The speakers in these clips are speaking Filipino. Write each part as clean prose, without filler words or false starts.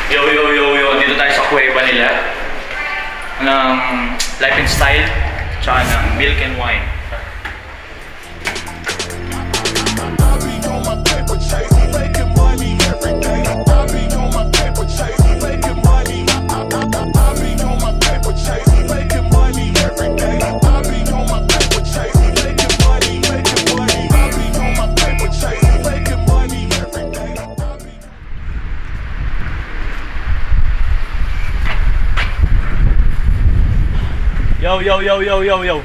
Dito tayo sa kuweba nila ng Life and Style tsaka ng Milk and Wine.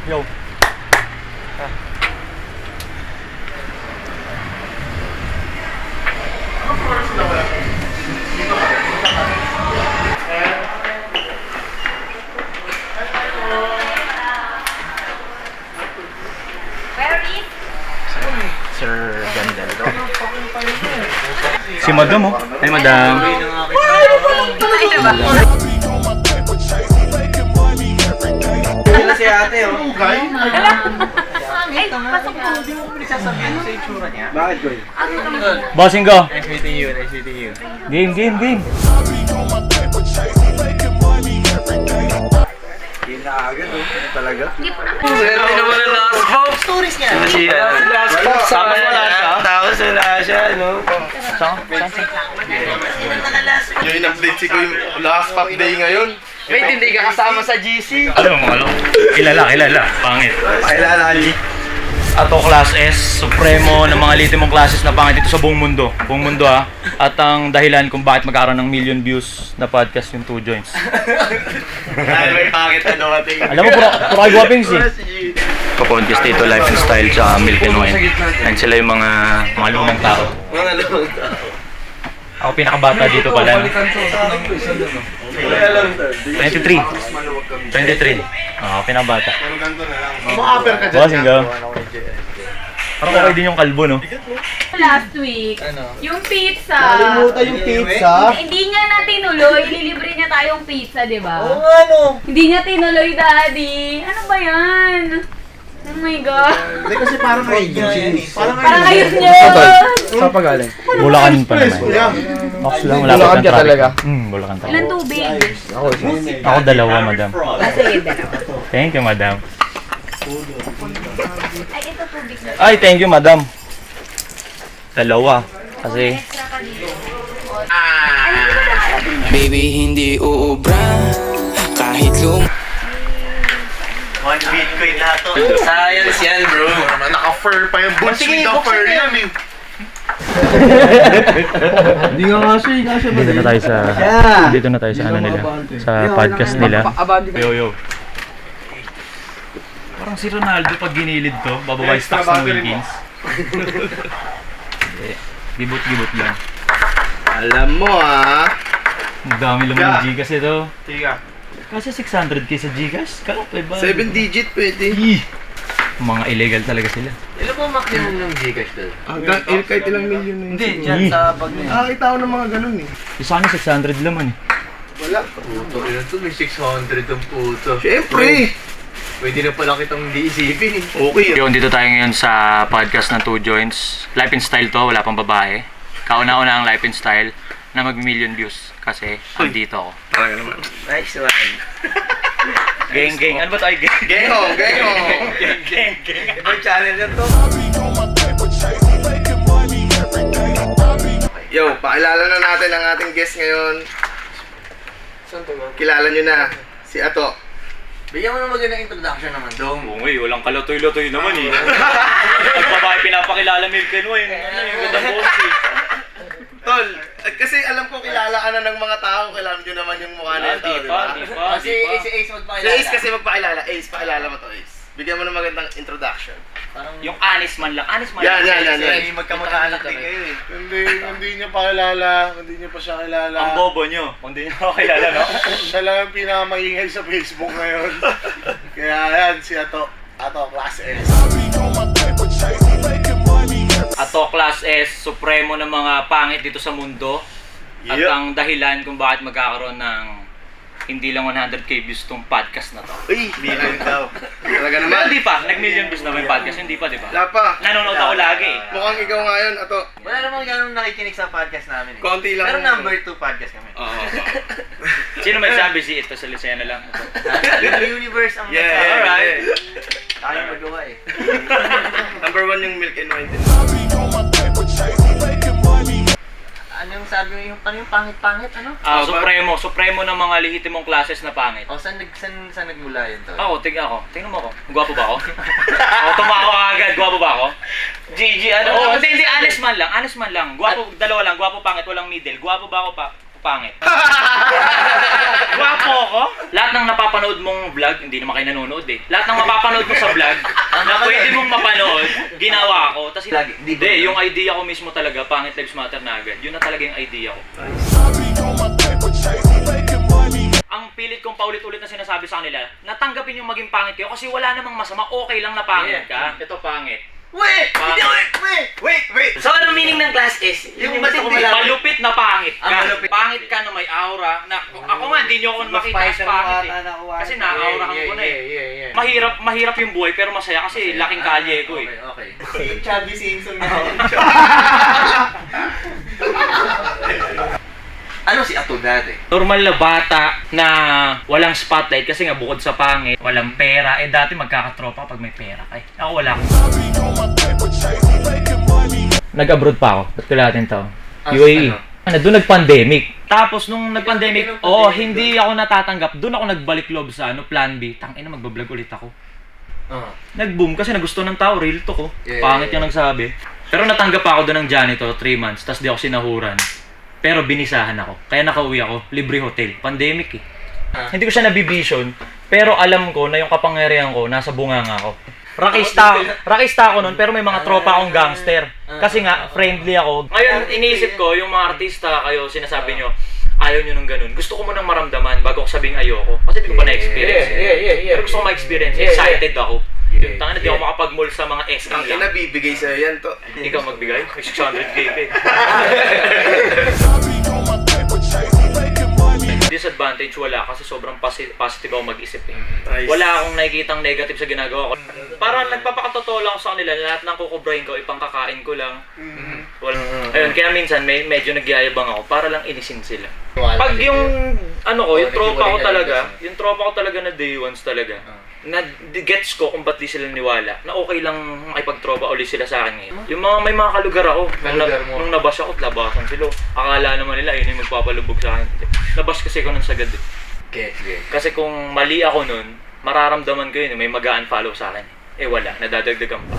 Yo. Sir Ganda. Si Madam oh. Ay Madam. Si ate, oh. Ay, pasok po. Hindi mo pinagsasabihin sa itsura niya. Bakit ko yun? Bossing go. Nice meeting you, nice meeting you. Game. Game na agad, oh. Talaga? Swerte naman ang last pop. Stories niya. Last pop. Tapos wala siya, no? Yung in-update si ko yung last pop day ngayon. Wait, hindi ka kasama sa GC. Alam mo, kilala. Pangit. Pakilala ka, G. Ato Class S, supremo ng mga litimong classes na pangit dito sa buong mundo. Buong mundo ha. At ang dahilan kung bakit magkakaroon ng million views na podcast yung 2 joints. Dahil may pangit na dumating. Alam mo, puro kayo guwapings eh. Pakontest dito, Life and Style, tsaka Milk and Wine. And sila yung mga lumang tao. Mga lumang tao. Ako pinakabata dito pala. No? 23. Ako pinakabata. Maka-upper ka dyan. Bossing go. Parang okay din yung kalbo, no? Last week, yung pizza. Nalimutan yung pizza. Hindi niya na tinuloy. Ililibre niya tayong pizza, di ba? Oo nga, no. Hindi niya tinuloy, Daddy. Ano ba yan? Oh my God. Hindi kasi parang agency. Parang ayos niya. Saan pa galing? Bulacan pa naman. Ox lang, wala pa Bulacan ka talaga? Bulacan talaga. Ilan tubig? Ako dalawa, madam. Sige, dalawa. Thank you, madam. Ay, ito tubig na. Ay, thank you, madam. Dalawa. Kasi, Extra ka dito. Baby, hindi uubra kahit One Bitcoin lahat to. Science yan, bro. Naka-fur pa yung boots with the fur yan eh. Hindi nga kasi dito na tayo sa ano nila, sa podcast nila. Yo. Parang si Ronaldo pag ginilid to, bababa yung stocks ng Wilkins. Gibot lang. Alam mo ah. Ang dami laman ng Gcash ito. Tiga. Kasi 600k sa Gcash, kalapay ba? 7 digit pwede. Mga illegal talaga sila. Ilan po maximum ng Gcash doon? Hanggang kahit ilang milyon na yun. Hindi, dyan sa pag Nakakita ko ng mga ganun eh. Isa kami 600 laman eh. Wala. Puto, ilan to? May 600 ang puto. Siyempre. Pwede na pala kitang di-isipin eh. Okay. Yun, dito tayo ngayon sa podcast ng 2 Joints. Life and Style to, wala pang babae. Kauna-una ang Life and Style na mag-million views kasi andito ako. Talaga naman. Nice one. Geng. Ano ba tayo? Gengo. Geng. Ibang channel yan to. Yo, pakilala na natin ang ating guest ngayon. Saan to ba? Kilala nyo na, si Ato. Bigyan mo na magandang introduction naman, Dong. Bungay, walang kalatoy-latoy naman eh. Ang babae pinapakilala Milk and Wine. Ano yung ganda boss eh. Tol, kasi alam ko kilala ka na ng mga tao, kilala nyo naman yung mukha na ito, di ba? Di pa. Kasi si Ace Si magpakilala. Ace kasi magpakilala. Ace, pakilala mo to, Ace. Bigyan mo ng magandang introduction. Parang Yung honest man lang. Yan. Kasi magkamag-anak din kayo eh. Hindi niya pa kilala, hindi niya pa siya kilala. Ang bobo nyo. Kung di nyo ako kilala, no? Siya lang ang pinakamaingay sa Facebook ngayon. Kaya yan, si Ato Class S. Ato Class S, supremo ng mga pangit dito sa mundo. At ang dahilan kung bakit magkakaroon ng hindi lang 100k views tong podcast na to. Uy, million daw. Talaga Well, naman. hindi pa. Nag-million views na ba yung podcast? Hindi pa, di ba? Wala pa. Nanonood ako lagi eh. Mukhang ikaw ngayon, Ato. Wala namang ganun nakikinig sa podcast namin eh. Konti lang. Pero number 2 podcast kami. Oo. Sino may sabi si ito sa Lucena lang? Yung universe ang Yeah, nagsabi. alright. Tayo magawa eh. Number 1 yung milk and wine. Ano yung sabi mo yung pangit-pangit ano? Supremo ng mga lehitimong classes na pangit. O saan nagmula yun to? Ako, tingnan ako. Tingnan mo ako. Gwapo ba ako? Tumawa ka agad. Gwapo ba ako? GG Hindi, honest man lang. Gwapo, dalawa lang. Gwapo, pangit, walang middle. Gwapo ba ako pangit? Gwapo ako? Lahat ng napapanood mong vlog, hindi naman kayo nanonood eh. Lahat ng mapapanood mo sa vlog, na pwede mong mapanood, ginawa ko. Tapos hindi, yung idea ko mismo talaga, Pangit Lives Matter na agad. Yun na talaga yung idea ko. Ang pilit kong paulit-ulit na sinasabi sa kanila, natanggapin yung maging pangit kayo kasi wala namang masama, okay lang na pangit ka. Ito pangit. Wait! Wait! So ano meaning ng class S? Yung gusto ko malaman. Malupit na pangit ka. Malupit. Pangit ka na may aura. Na, ako nga, hindi nyo ako makita as pangit eh. Kasi na-aura ko na eh. Mahirap yung buhay pero masaya kasi laking kalye ko eh. Okay. Si Chubby Simpson na. Ano si Ato dati? Normal na bata na walang spotlight kasi nga bukod sa pangit, walang pera. Eh dati magkakatropa pag may pera ka eh. Ako wala. Nag-abroad pa ako. Ba't ko natin to? UAE. Doon nag-pandemic. Tapos nung nag-pandemic, hindi ako natatanggap. Doon ako nagbalik loob sa plan B. Tangina, magbablog ulit ako. Nag-boom kasi nagusto ng tao, real to ko. Pangit yung nagsabi. Pero natanggap ako doon ng janitor 3 months, tapos di ako sinahuran. Pero binisahan ako. Kaya nakauwi ako, libre hotel. Pandemic eh. Hindi ko siya nabibision, pero alam ko na yung kapangyarihan ko, nasa bunganga ko. Rakista ako nun, pero may mga tropa akong gangster. Kasi nga, friendly ako. Ngayon, iniisip ko, yung mga artista kayo, sinasabi nyo, ayaw nyo nung ganun. Gusto ko munang maramdaman bago ko sabing ayoko. Kasi hindi ko pa na-experience. Pero gusto ko ma-experience. Excited ako. Tanga na, di ako makapag-mall sa mga SM Ang lang. ina, bibigay sa'yo yan to. Ikaw magbigay? 600k eh. Disadvantage wala kasi sobrang positive ako mag-isip eh. Nice. Wala akong nakikitang negative sa ginagawa ko. Parang nagpapakatotoo lang ako sa kanila, lahat ng kukubrahin ko, ipangkakain ko lang. Ayun, kaya minsan medyo nagyayabang ako para lang inisin sila. Pag yung yung tropa ko talaga na day ones talaga. Na gets ko kung ba't di sila niwala na okay lang makipagtropa ulit sila sa akin ngayon. Yung may mga kalugar ako, nung nabash ako, labasan sila. Akala naman nila yun yung magpapalubog sa akin. Nabash kasi ako nun sagad eh. Kasi kung mali ako nun, mararamdaman ko yun, may mag-unfollow sa akin. Eh wala, nadadagdagan pa.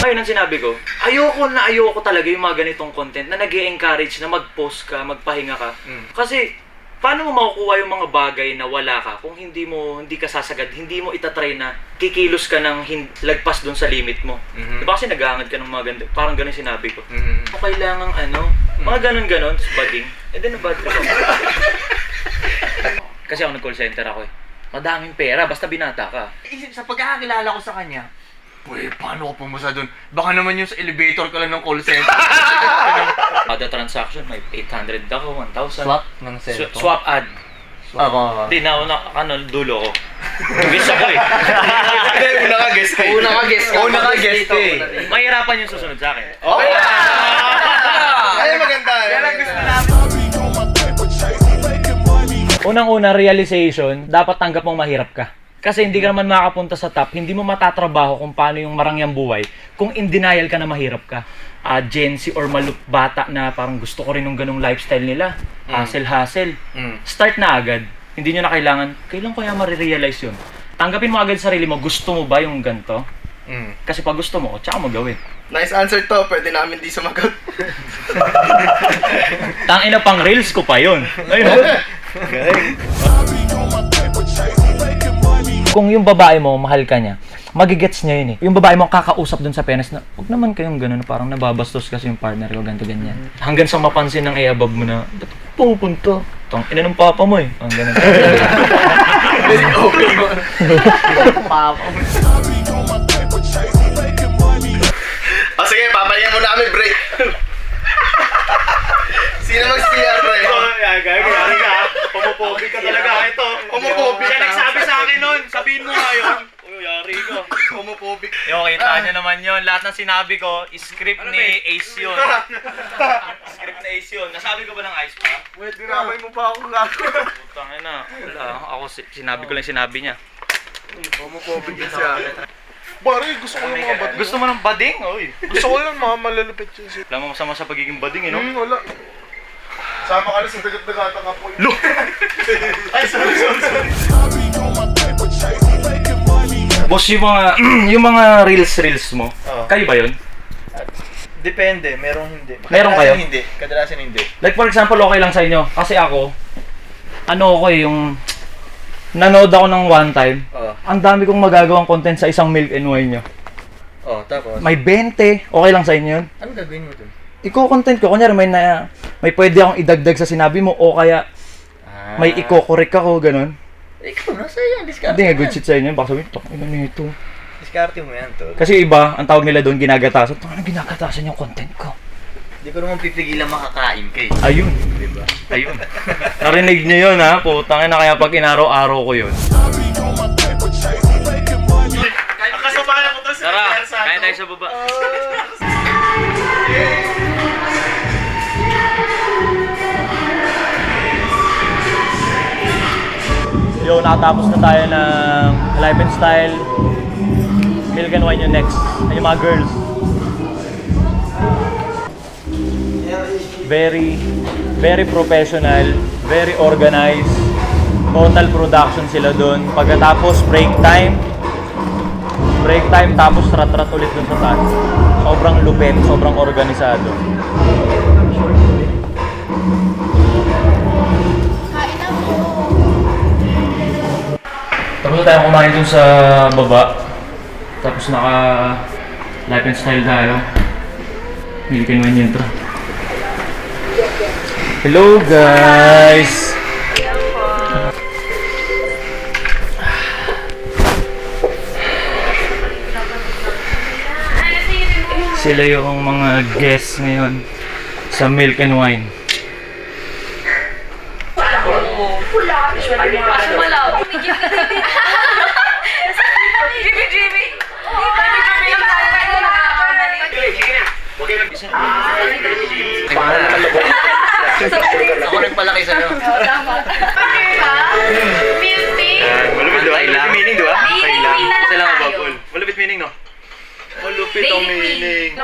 Ngayon ang sinabi ko, ayoko talaga yung mga ganitong content na nag-e-encourage na mag-post ka, magpahinga ka. Kasi paano mo makukuha yung mga bagay na wala ka kung hindi ka sasagad, hindi mo itatry na kikilos ka ng lagpas dun sa limit mo. Diba kasi naghahangad ka ng mga ganda, parang ganun sinabi ko. Kung kailangang mga ganun-ganon, bading, then nabad ka ba? Kasi ako nag-call center ako eh. Madaming pera, basta binata ka. Isip sa pagkakakilala ko sa kanya, paano ko pumasa doon? Baka naman yung sa elevator ka lang ng call center. Kada transaction, may 800 ako, 1,000. Swap ng cellphone. Swap ad. Hindi na dulo ko. Guess ako eh. Una ka guest ka eh. Mahirapan yung susunod sa akin. Okay na! Ay, maganda. Unang-una, realization, dapat tanggap mong mahirap ka. Kasi hindi ka naman makapunta sa top, hindi mo matatrabaho kung paano yung marangyang buhay kung in denial ka na mahirap ka. Gen Z or bata na parang gusto ko rin ng ganung lifestyle nila. Hustle. Start na agad. Hindi nyo na kailan kaya marirealize yun. Tanggapin mo agad sarili mo, gusto mo ba yung ganito? Kasi pag gusto mo, tsaka mo gawin. Nice answer to, pwede namin di sumagot. Tangina pang reels ko pa yun. Ayun. Kung yung babae mo, mahal ka niya, magigets niya yun eh. Yung babae mo kakausap dun sa penis na, huwag naman kayong gano'n, parang nababastos kasi yung partner ko, ganito ganyan. Hanggang sa mapansin ng i-above mo na, ba't pupunta? Tang ina ng papa mo eh. Ang ganun. Sige, papahinga muna kami break. Sino mag-CR, pre? Yung kita nyo naman yun. Lahat ng sinabi ko, script ni Ace yun. Script ni Ace yun. Nasabi ko ba ng Ice pa? Wait, dinamay mo pa ako gago. Putang ina. Wala. Ako sinabi ko lang yung sinabi niya. Homophobic din siya. Pare, gusto ko yung mga bading. Gusto mo ng bading? Oy. Gusto ko lang mga malalupit yun. Wala mo masama sa pagiging bading, eh, no? Wala. Sama ka na sa dagat-dagatan ka po. Lo! Ay, sorry. Boss, yung mga reels mo, kayo ba yun? Depende, merong hindi. Meron kayo? Kadalasan hindi. Like for example, okay lang sa inyo. Kasi ako, yung nanood ako ng one time. Ang dami kong magagawang content sa isang milk and wine nyo. Tapos? May 20, okay lang sa inyo yun? Anong gagawin mo dun? Iko-content ko, kunyari may pwede akong idagdag sa sinabi mo o kaya may iko-correct ako, ganun. Ikaw, nasa yan. Discarte Hindi nga mo good yan. shit sa inyo, baka sabihin, ina nito. Discarte mo yan, tol. Kasi iba, ang tawag nila doon, ginagatasan. Ano ginagatasan yung content ko? Hindi ko naman pipigilan makakain kay. Ayun. Diba? Ayun. Narinig niyo yun, ha? Putang ina, kaya pag inaraw-araw ko yun. Kasabayan ko to si Tara, Miguel Santo. kaya tayo sa baba. Yo, nakatapos na tayo ng Life and Style. Milk and Wine yung next. Ay, yung mga girls. Very professional, very organized. Total production sila dun. Pagkatapos break time tapos rat-rat ulit dun sa taas. Sobrang lupit, sobrang organisado. Tapos na tayo kumain dun sa baba. Tapos naka Life and Style tayo. Milk and Wine yun to. Hello guys! Sila yung mga guests ngayon sa Milk and Wine. Ako nagpalaki sa'yo. Malupit diba? Malupit meaning diba? Meaning na Isa lang tayo. ba, Paul? Malupit meaning no? Malupit ang meaning.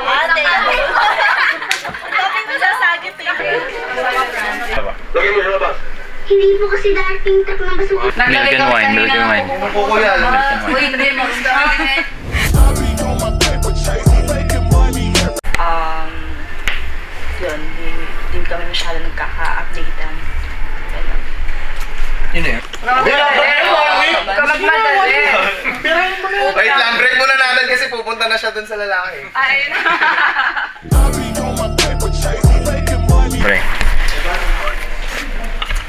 Lagay mo sa labas. Hindi po kasi dating truck ng basura. Milk and Wine, Milk and Wine. Kukuyan. Uy, hindi mo. Yun, hindi kami masyado nagkaka-updatean. Ganun. Yun eh. Wait lang, break muna natin kasi pupunta na siya dun sa lalaki. Ay, Pre.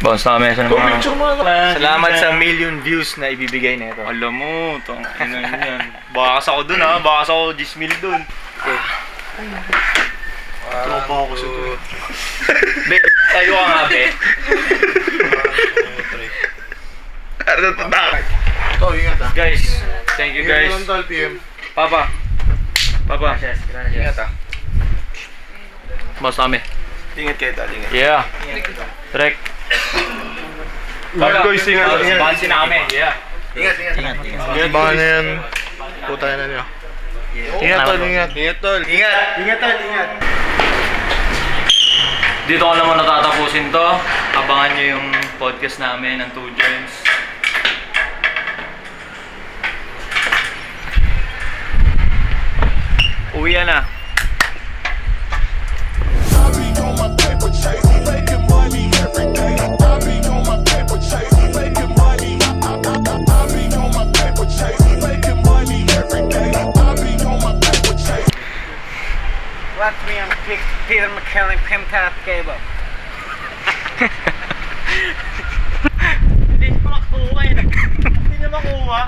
Bounce na kami sa mga... Salamat sa million views na ibibigay nito. Alam mo, tong ina yan. Bakas ako dun ha, bakas ako 10,000 dun. Tropa ako sa ito. Be, tayo ka nga, be. Ito, ingat ah. Guys, thank you guys. Ingat lang tol, PM. Papa. Ingat ah. Bounce na kami. Ingat kayo tol, ingat. Yeah. Trek. Guys, ingat. Bounce na kami, yeah. Ingat. Ingat baka na yan. Putay na niyo. Ingat tol, ingat. Ingat tol. Ingat. Dito ko naman natatapusin to. Abangan nyo yung podcast namin ng 2 Gems. Uwi na. Watch me on Peter McKellen Pimcap Cable. Hindi ko makuha eh. Hindi niya makuha.